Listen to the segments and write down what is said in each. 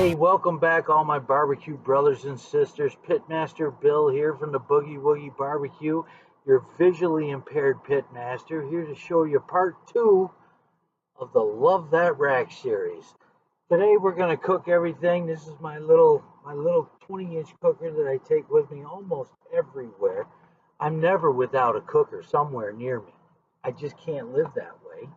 Hey, welcome back, all my barbecue brothers and sisters. Pitmaster Bill here from the Boogie Woogie Barbecue, your visually impaired pitmaster, here to show you part 2 of the Love That Rack series. Today we're going to cook everything. This is my little 20-inch cooker that I take with me almost everywhere. I'm never without a cooker somewhere near me. I just can't live that way.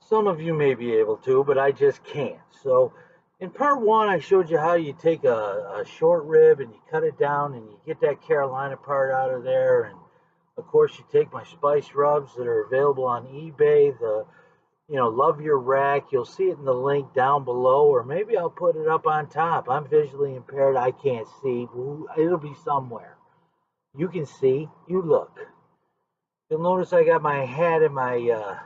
Some of you may be able to, but I just can't. So in part 1, I showed you how you take a short rib and you cut it down and you get that Carolina part out of there. And of course, you take my spice rubs that are available on eBay, Love Your Rack. You'll see it in the link down below, or maybe I'll put it up on top. I'm visually impaired. I can't see. It'll be somewhere. You can see. You look. You'll notice I got my hat and my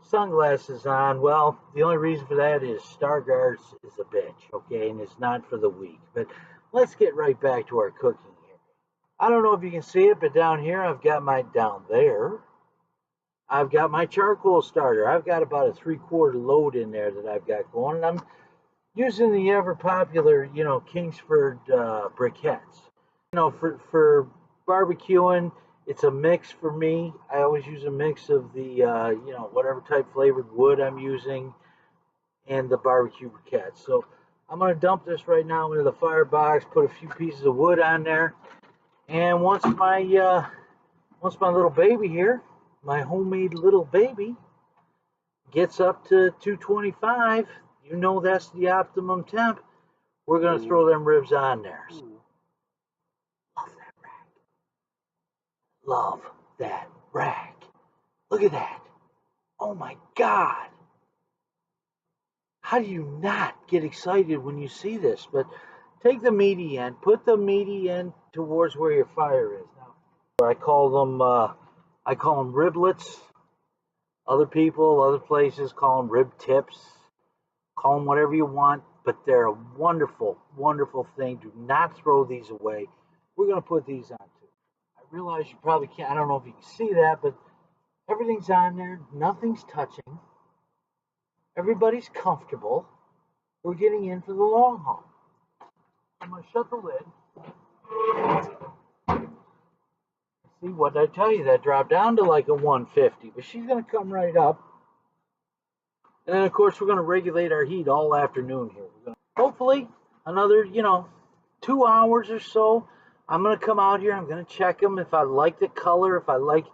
sunglasses on. Well, the only reason for that is Stargard's is a bitch, okay, and it's not for the weak. But let's get right back to our cooking here. I don't know if you can see it, but down here I've got I've got my charcoal starter. I've got about a 3/4 load in there that I've got going, and I'm using the ever popular, Kingsford briquettes. For barbecuing, it's a mix for me. I always use a mix of the, whatever type flavored wood I'm using and the barbecue briquettes. So I'm going to dump this right now into the firebox, put a few pieces of wood on there. And once my little baby here, my homemade little baby, gets up to 225, that's the optimum temp, we're going to throw them ribs on there. So, love that rack. Look at that. Oh my God. How do you not get excited when you see this? But take the meaty end, put the meaty end towards where your fire is. Now, I call them riblets. Other people, other places call them rib tips. Call them whatever you want, but they're a wonderful, wonderful thing. Do not throw these away. We're going to put these on too. I realize you probably can't, I don't know if you can see that, but everything's on there. Nothing's touching. Everybody's comfortable. We're getting in for the long haul. I'm going to shut the lid. See, what did I tell you? That dropped down to like a 150, but she's going to come right up. And then, of course, we're going to regulate our heat all afternoon here. We're going to, hopefully, another, 2 hours or so. I'm going to come out here. I'm going to check them. If I like the color, if I like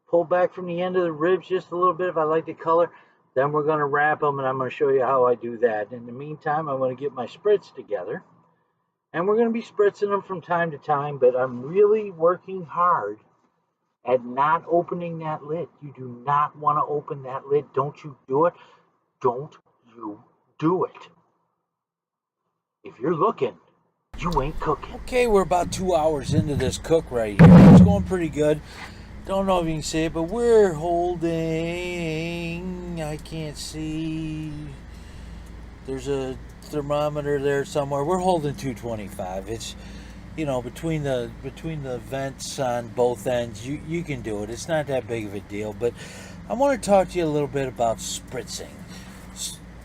pull back from the end of the ribs just a little bit, if I like the color, then we're going to wrap them, and I'm going to show you how I do that. In the meantime, I'm going to get my spritz together, and we're going to be spritzing them from time to time, but I'm really working hard at not opening that lid. You do not want to open that lid. Don't you do it. Don't you do it. If you're looking, you ain't cooking. Okay, we're about 2 hours into this cook right here. It's going pretty good. Don't know if you can see it, but we're holding, I can't see, there's a thermometer there somewhere. We're holding 225. It's, between the vents on both ends, you can do it. It's not that big of a deal, but I want to talk to you a little bit about spritzing.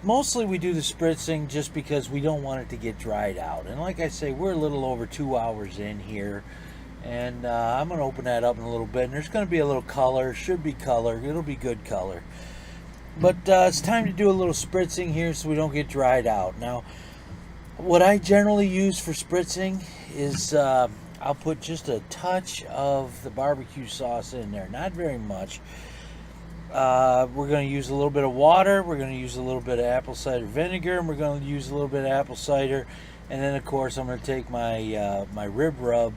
Mostly we do the spritzing just because we don't want it to get dried out. And like I say, we're a little over 2 hours in here. And I'm going to open that up in a little bit. And there's going to be a little color. Should be color. It'll be good color. But it's time to do a little spritzing here so we don't get dried out. Now, what I generally use for spritzing is I'll put just a touch of the barbecue sauce in there. Not very much. We're going to use a little bit of water. We're going to use a little bit of apple cider vinegar. And we're going to use a little bit of apple cider. And then, of course, I'm going to take my my rib rub,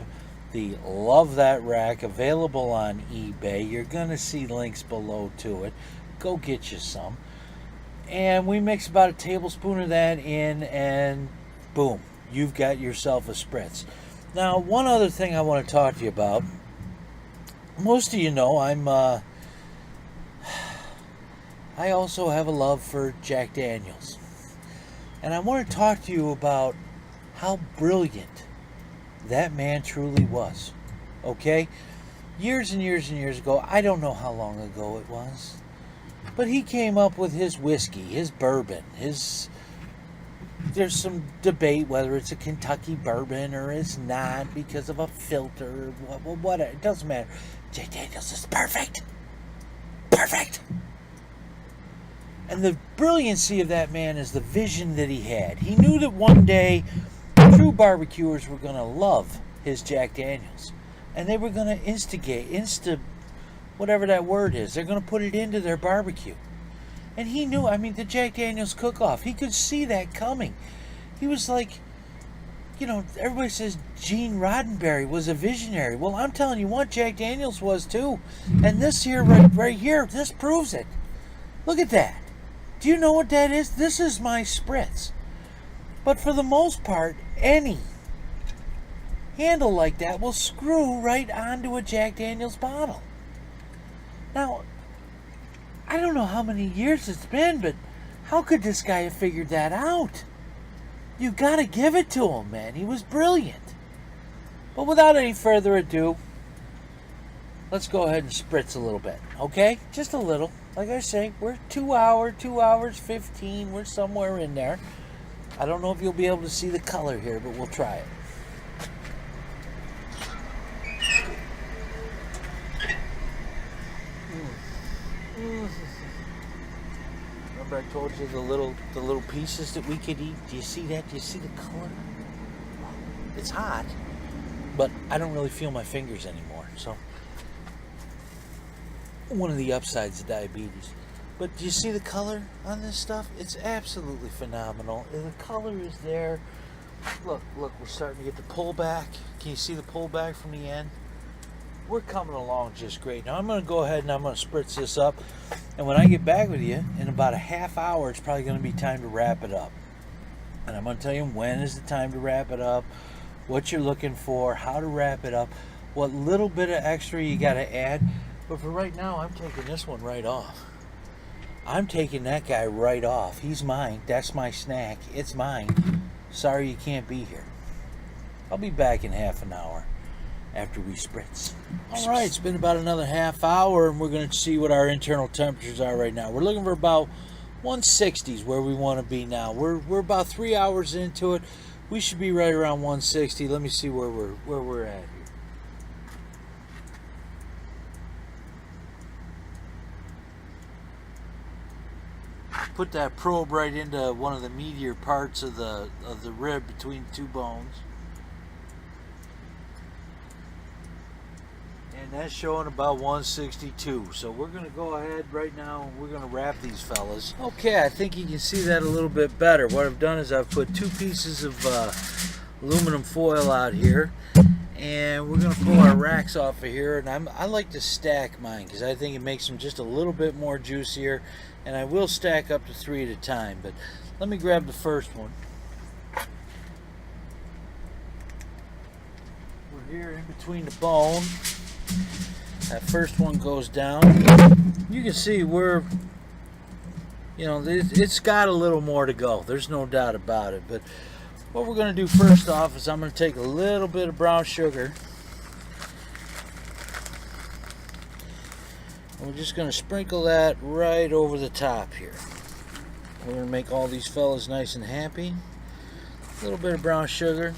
the Love That Rack, available on eBay. You're going to see links below to it. Go get you some. And we mix about a tablespoon of that in, and boom, you've got yourself a spritz. Now, one other thing I want to talk to you about. Most of you know I also have a love for Jack Daniels. And I want to talk to you about how brilliant that man truly was. Okay? Years and years and years ago, I don't know how long ago it was, but he came up with his whiskey, his bourbon, his there's some debate whether it's a Kentucky bourbon or it's not because of a filter. What it doesn't matter. Jack Daniels is perfect. Perfect. And the brilliancy of that man is the vision that he had. He knew that one day true barbecuers were going to love his Jack Daniels. And they were going to whatever that word is. They're going to put it into their barbecue. And he knew, I mean, the Jack Daniels cook-off, he could see that coming. He was like, you know, everybody says Gene Roddenberry was a visionary. Well, I'm telling you what, Jack Daniels was too. And this here, right here, this proves it. Look at that. Do you know what that is? This is my spritz. But for the most part, any handle like that will screw right onto a Jack Daniels bottle. Now, I don't know how many years it's been, but how could this guy have figured that out? You gotta give it to him, man. He was brilliant. But without any further ado, let's go ahead and spritz a little bit, okay? Just a little. Like I say, we're 2 hours 15. We're somewhere in there. I don't know if you'll be able to see the color here, but we'll try it. Remember I told you the little pieces that we could eat? Do you see that? Do you see the color? It's hot, but I don't really feel my fingers anymore. So one of the upsides of diabetes. But do you see the color on this stuff? It's absolutely phenomenal. And the color is there. Look, we're starting to get the pullback. Can you see the pullback from the end? We're coming along just great. Now I'm going to go ahead and I'm going to spritz this up. And when I get back with you, in about a half hour, it's probably going to be time to wrap it up. And I'm going to tell you when is the time to wrap it up, what you're looking for, how to wrap it up, what little bit of extra you got to add. But for right now, I'm taking this one right off. I'm taking that guy right off. He's mine. That's my snack. It's mine. Sorry you can't be here. I'll be back in half an hour after we spritz. All right, it's been about another half hour, and we're going to see what our internal temperatures are right now. We're looking for about 160s where we want to be now. We're about 3 hours into it. We should be right around 160. Let me see where we're at here. Put that probe right into one of the meatier parts of the rib between the two bones. And that's showing about 162. So we're going to go ahead right now and we're going to wrap these fellas. Okay, I think you can see that a little bit better. What I've done is I've put 2 pieces of aluminum foil out here. And we're going to pull our racks off of here. And I like to stack mine because I think it makes them just a little bit more juicier. And I will stack up to 3 at a time. But let me grab the first one. We're here in between the bone. That first one goes down. You can see it's got a little more to go. There's no doubt about it. But what we're going to do first off is I'm going to take a little bit of brown sugar. And we're just going to sprinkle that right over the top here. We're going to make all these fellas nice and happy. A little bit of brown sugar.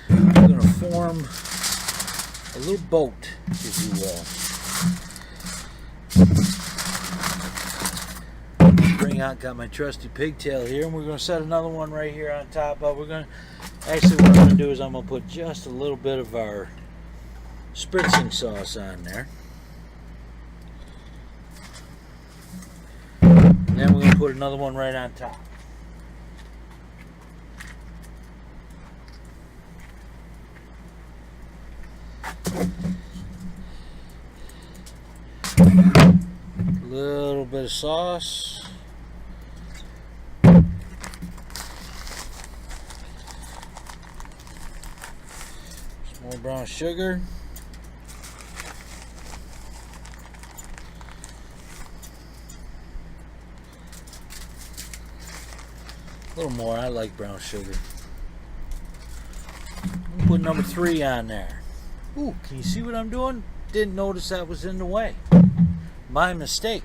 We're going to form a little boat, if you will. Bring out, got my trusty pigtail here, and we're going to set another one right here on top of. What I'm going to do is I'm going to put just a little bit of our spritzing sauce on there. And then we're going to put another one right on top. A little bit of sauce. Some more brown sugar. A little more. I like brown sugar. Put number 3 on there. Ooh, can you see what I'm doing? Didn't notice that was in the way. My mistake.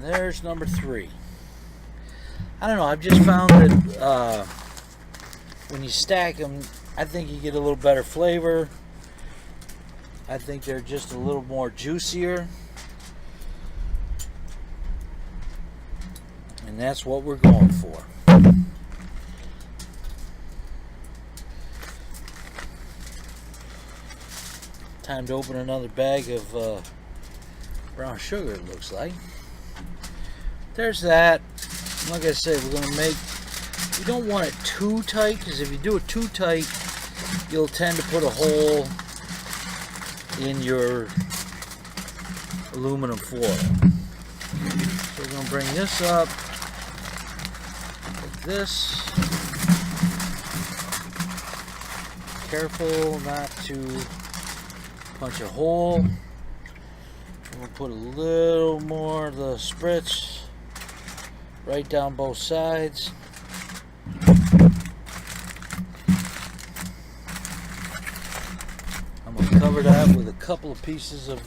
there's number 3. I don't know, I've just found that when you stack them, I think you get a little better flavor. I think they're just a little more juicier. And that's what we're going for. Time to open another bag of brown sugar, it looks like. There's that. Like I said, we're going to make... You don't want it too tight, because if you do it too tight, you'll tend to put a hole in your aluminum foil. So we're going to bring this up like this. Careful not to punch a hole. We'll put a little more of the spritz right down both sides. I'm going to cover that with a couple of pieces of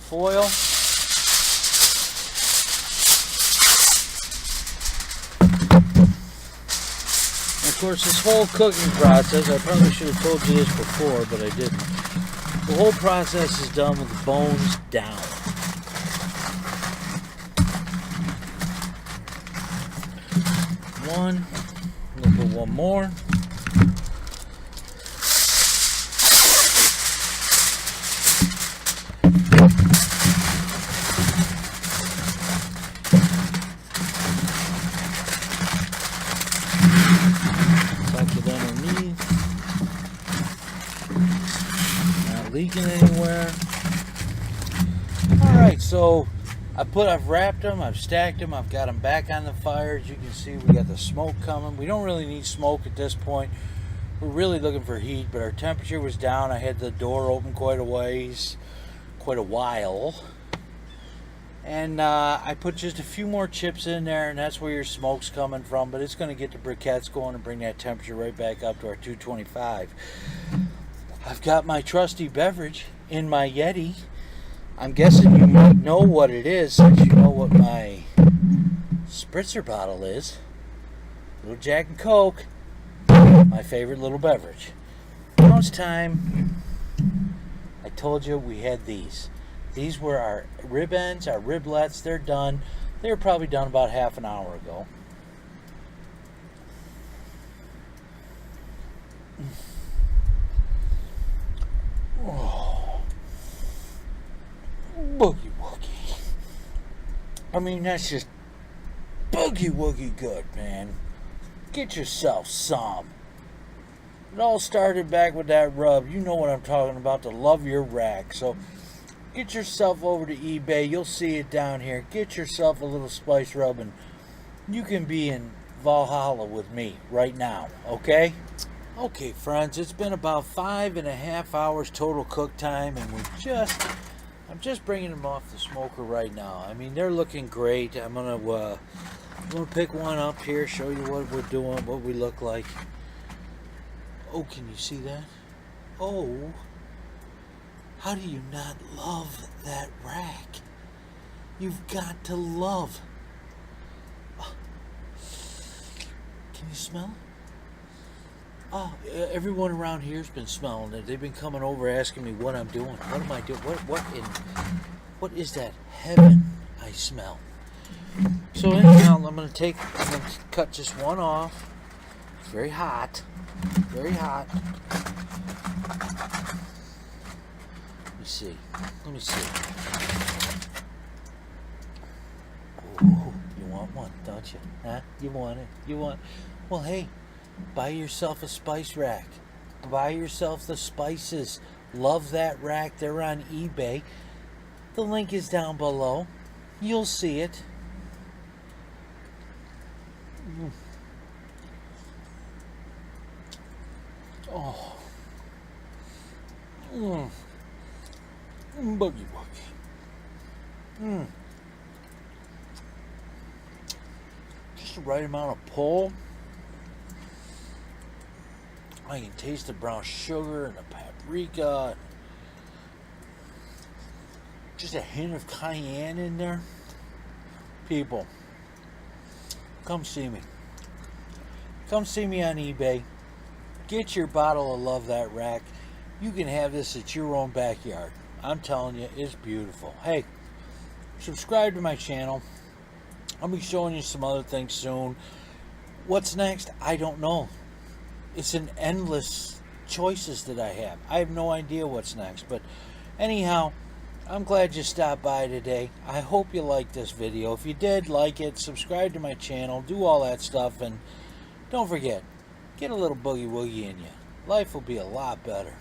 foil. And of course, this whole cooking process, I probably should have told you this before, but I didn't. The whole process is done with the bones down. One. I'm going to put one more. Tuck it underneath. Not leaking anywhere. Alright, so I've wrapped them, I've stacked them, I've got them back on the fire. As you can see, we got the smoke coming. We don't really need smoke at this point. We're really looking for heat, but our temperature was down. I had the door open quite a while. And I put just a few more chips in there, and that's where your smoke's coming from. But it's going to get the briquettes going and bring that temperature right back up to our 225. I've got my trusty beverage in my Yeti. I'm guessing you might know what it is, since you know what my spritzer bottle is. Little Jack and Coke, my favorite little beverage. Now it's time. I told you we had these. These were our rib ends, our riblets. They're done. They were probably done about half an hour ago. Oh. Boogie Woogie. I mean, that's just Boogie Woogie good, man. Get yourself some. It all started back with that rub. You know what I'm talking about, to love your rack. So get yourself over to eBay. You'll see it down here. Get yourself a little spice rub, and you can be in Valhalla with me right now, okay? Okay, friends, it's been about 5.5 hours total cook time, and I'm just bringing them off the smoker right now. I mean, they're looking great. I'm gonna pick one up here, show you what we're doing, what we look like. Oh, can you see that? Oh, how do you not love that rack? You've got to love. Can you smell it? Oh, everyone around here's been smelling it. They've been coming over asking me what I'm doing. What am I doing? What is that heaven I smell? So anyhow, I'm gonna cut just one off. It's very hot. Very hot. Let me see. Ooh, you want one, don't you? Huh? You want it? Well, hey, buy yourself a spice rack. Buy yourself the spices. Love that rack. They're on eBay. The link is down below. You'll see it. Oh. Boogie Woogie. Just the right amount of pull. I can taste the brown sugar and the paprika. Just a hint of cayenne in there. people, come see me. Come see me on eBay. Get your bottle of Love That Rack. You can have this at your own backyard. I'm telling you, it's beautiful. Hey, subscribe to my channel. I'll be showing you some other things soon. What's next? I don't know. It's an endless choices that I have. I have no idea what's next. But anyhow, I'm glad you stopped by today. I hope you liked this video. If you did, like it, subscribe to my channel, do all that stuff, and don't forget, get a little boogie woogie in you. Life will be a lot better.